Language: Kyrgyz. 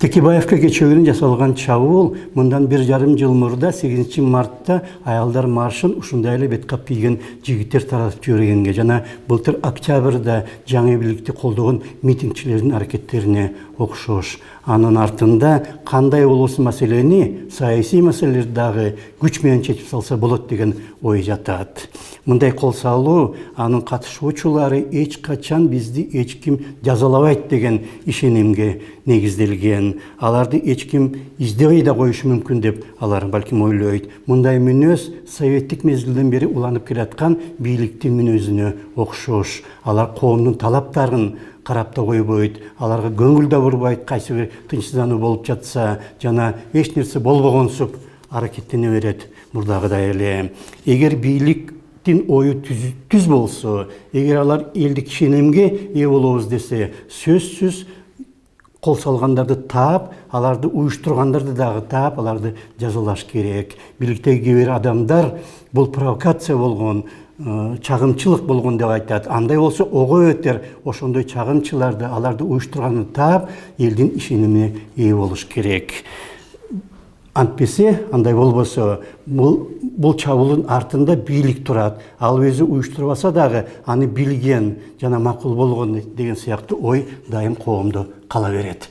Текебаевка кечөгүнүн жасалган чабуул мындан 1,5 жыл мурда 8 мартта аялдар маршын ушундай эле бет кап кийген жигиттер таратып жибергенге жана былтыр октябрда жаңы бийликти колдогон митингчилердин аракеттерине окшош. Анын артында кандай улуус маселени, саясий маселелерди дагы күч менен чечип салса болот деген ой жатат. Мындай кол салуу анын катышуучулары эч качан бизди эч ким жазалабайт деген ишенимге негизделген. Аларды эч ким издебей да коюшу мүмкүн деп алар балким ойлойт. Мындай мүнөз советтик мезгилден бери уланып келаткан бийликтин мүнөзүнө окшош. Алар коомдун талаптарын карап да койбойт, аларга көңүл да бурбайт, кайсы бир тынчсыздануу болуп жатса жана эч нерсе болбогонсуп аракеттене берет мурдагыдай эле. Эгер бийликтин ою түз болсо, эгер алар элдик ишенимге ээ болобуз десе, сөзсүз кол салгандарды таап, аларды уюштургандарды дагы таап, аларды жазалаш керек. Бийликтеги кээ бир адамдар бул провокация болгон, чагымчылык болгон деп айтат. Андай болсо ого өтер, ошондой чагымчыларды, аларды уюштурганды таап, элдин ишенимине ээ болуш керек. Антпесе, андай болбосо, бул чабуулдун артында бийлик турат. Ал өзү уюштурбаса дагы аны билген жана макул болгон деген сыяктуу ой дайым коомдо кала берет.